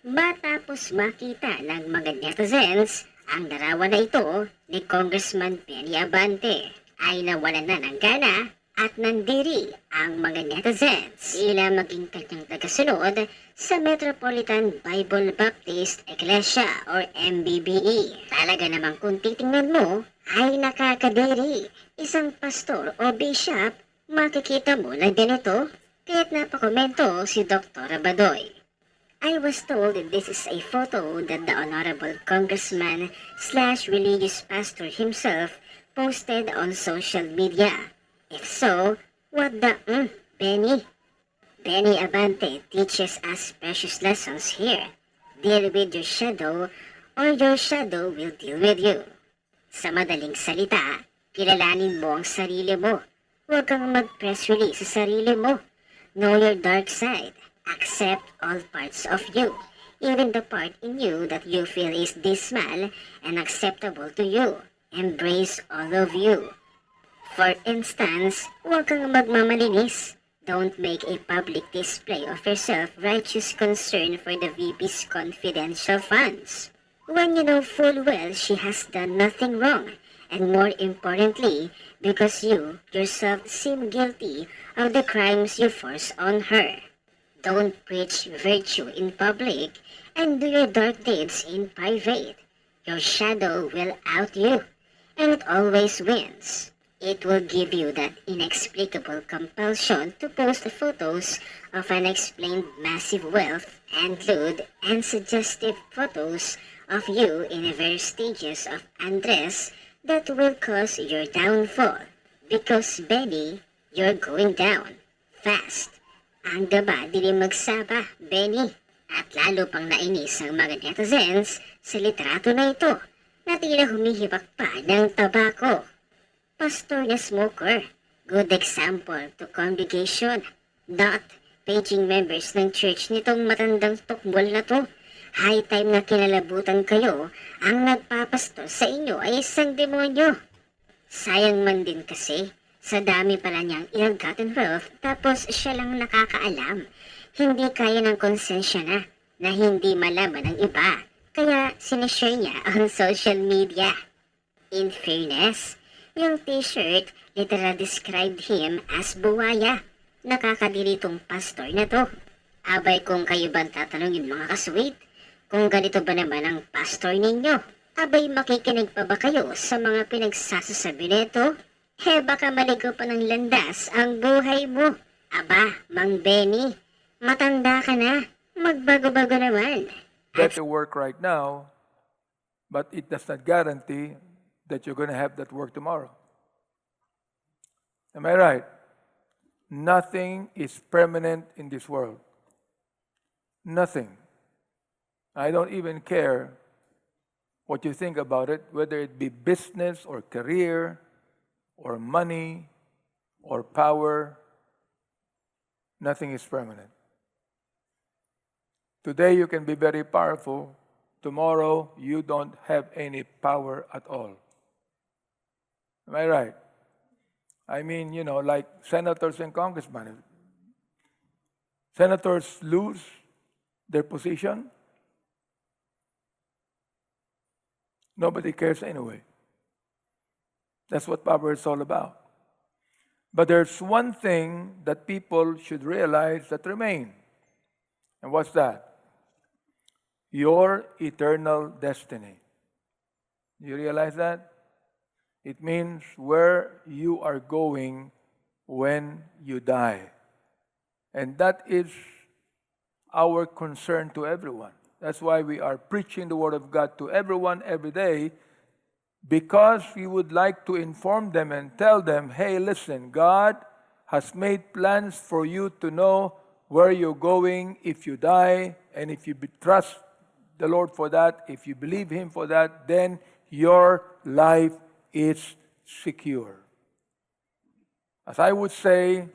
Matapos makita ng mga netizens ang larawan na ito ni Congressman Benny Abante, ay nawalan na ng gana at nandiri ang mga netizens ila maging kanyang tagasunod sa Metropolitan Bible Baptist Iglesia or MBBE. Talaga namang kung titingnan mo ay nakakadiri. Isang pastor o bishop, makikita mo na ganito. Kaya't napakomento si Dr. Badoy. I was told that this is a photo that the Honorable Congressman slash religious pastor himself posted on social media. If so, what the Benny? Benny Abante teaches us precious lessons here. Deal with your shadow or your shadow will deal with you. Sa madaling salita, kilalanin mo ang sarili mo. Huwag kang mag-press release sa sarili mo. Know your dark side. Accept all parts of you, even the part in you that you feel is dismal and acceptable to you. Embrace all of you. For instance, huwag kang magmamalinis. Don't make a public display of your self-righteous concern for the VP's confidential funds, when you know full well she has done nothing wrong, and more importantly, because you yourself seem guilty of the crimes you force on her. Don't preach virtue in public and do your dark deeds in private. Your shadow will out you, and it always wins. It will give you that inexplicable compulsion to post photos of unexplained massive wealth and lewd and suggestive photos of you in various stages of undress that will cause your downfall. Because, Benny, you're going down fast. Ang gaba dili magsaba, Benny. At lalo pang nainis ang mga netizens sa litrato na ito na tila humihibak pa ng tabako. Pastor na smoker, good example to congregation, not paging members ng church nitong matandang tukmol na to. High time na kinalabutan kayo, ang nagpapastor sa inyo ay isang demonyo. Sayang man din kasi, sa dami pala niyang ill-gotten wealth tapos siya lang nakakaalam. Hindi kaya ng konsensya na hindi malaman ng iba. Kaya sinashare niya on social media. In fairness, yung t-shirt literal described him as buwaya. Nakakadilitong pastor na to. Abay kung kayo bang tatanungin mga kasweet, kung ganito ba naman ang pastor ninyo? Abay makikinig pa ba kayo sa mga pinagsasasabi nito? Baka maligo pa ng landas ang buhay mo. Aba, Mang Benny, matanda ka na. Magbago-bago naman. Get to work right now, but it does not guarantee that you're going to have that work tomorrow. Am I right? Nothing is permanent in this world. Nothing. I don't even care what you think about it, whether it be business or career, or money, or power. Nothing is permanent. Today you can be very powerful. Tomorrow you don't have any power at all. Am I right? I mean, like senators and congressmen. Senators lose their position. Nobody cares anyway. That's what power is all about. But there's one thing that people should realize that remain. And what's that? Your eternal destiny. You realize that? It means where you are going when you die. And that is our concern to everyone. That's why we are preaching the Word of God to everyone every day, because we would like to inform them and tell them, hey, listen, God has made plans for you to know where you're going if you die, and if you trust the Lord for that, if you believe Him for that, then your life is secure. As I would say,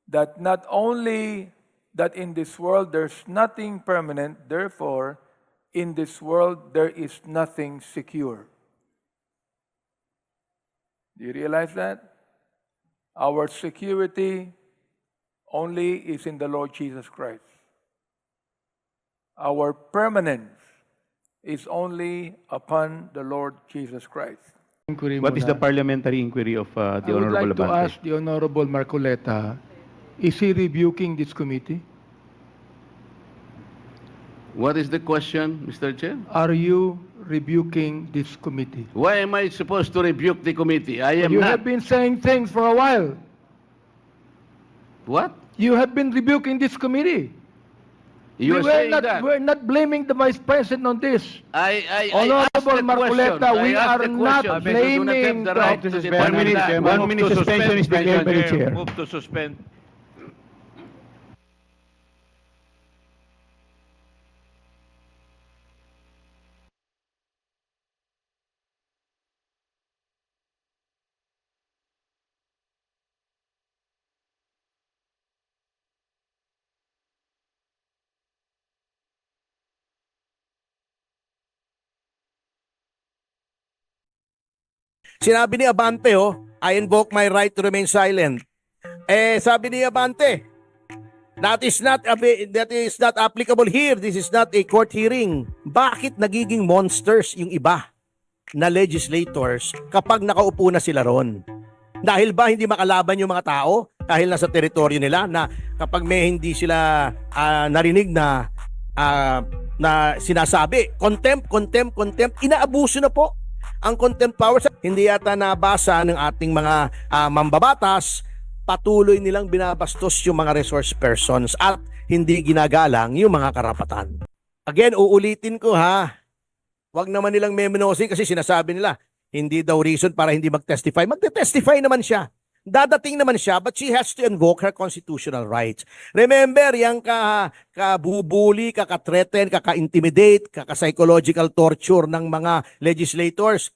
that not only that in this world there's nothing permanent, therefore, in this world there is nothing secure. Do you realize that? Our security only is in the Lord Jesus Christ. Our permanence is only upon the Lord Jesus Christ. Inquiry What is muna. the parliamentary inquiry of I the would Honorable like to Abante? ask the Honorable Marcoleta, is he rebuking this committee? What is the question, Mr. Chair? Are you rebuking this committee? Why am I supposed to rebuke the committee? I am You not. have been saying things for a while. What? You have been rebuking this committee. You are saying that. We're not blaming the Vice President on this. I asked Honorable the question. Marcoleta, I we asked are the not question. blaming You do not have the the- right to One determine minute, that. one minute suspension is declared by the chair. Move to suspend. Sinabi ni Abante, I invoke my right to remain silent. Sabi ni Abante, that is not applicable here. This is not a court hearing. Bakit nagiging monsters yung iba na legislators kapag nakaupo na sila ron? Dahil ba hindi makalaban yung mga tao dahil nasa teritoryo nila na kapag may hindi sila narinig na sinasabi, contempt, inaabuso na po ang contempt powers. Hindi yata nabasa ng ating mga mambabatas, patuloy nilang binabastos yung mga resource persons at hindi ginagalang yung mga karapatan. Again, uulitin ko ha, wag naman nilang memenosin kasi sinasabi nila, hindi daw reason para hindi mag-testify. Magte-testify naman siya. Dadating naman siya, but she has to invoke her constitutional rights. Remember, yung kabubuli, kaka-threaten, kaka-intimidate, kaka-psychological torture ng mga legislators,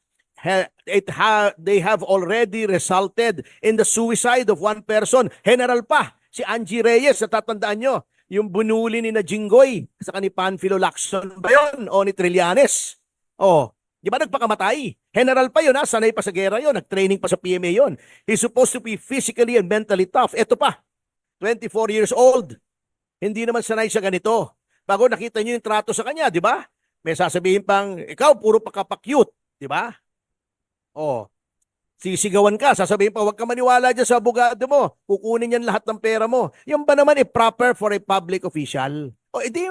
they have already resulted in the suicide of one person. General pa, si Angie Reyes, natatandaan nyo, yung bunuli ni na Jinggoy, saka ni Panfilo Lacson ba yun? O ni Trillanes? Di ba nagpakamatay? General pa yun, sanay pa sa gera yun, nag-training pa sa PMA yun. He's supposed to be physically and mentally tough. Ito pa, 24 years old. Hindi naman sanay siya ganito. Bago nakita niyo yung trato sa kanya, di ba? May sasabihin pang, ikaw puro pa-cute, di ba? Sisigawan ka, sasabihin pa, huwag ka maniwala dyan sa abogado mo. Kukunin yan lahat ng pera mo. Yung ba naman proper for a public official? Edi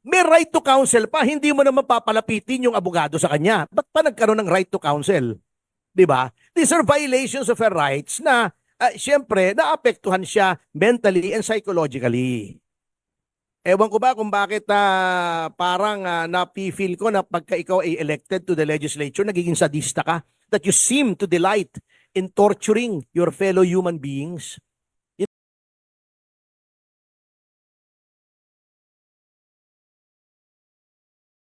may right to counsel pa, hindi mo naman papalapitin yung abogado sa kanya. Ba't pa nagkaroon ng right to counsel? Di ba? These are violations of her rights na, siyempre, naapektuhan siya mentally and psychologically. Ewan ko ba kung bakit parang napi-feel ko na pagka ikaw ay elected to the legislature, nagiging sadista ka, that you seem to delight in torturing your fellow human beings.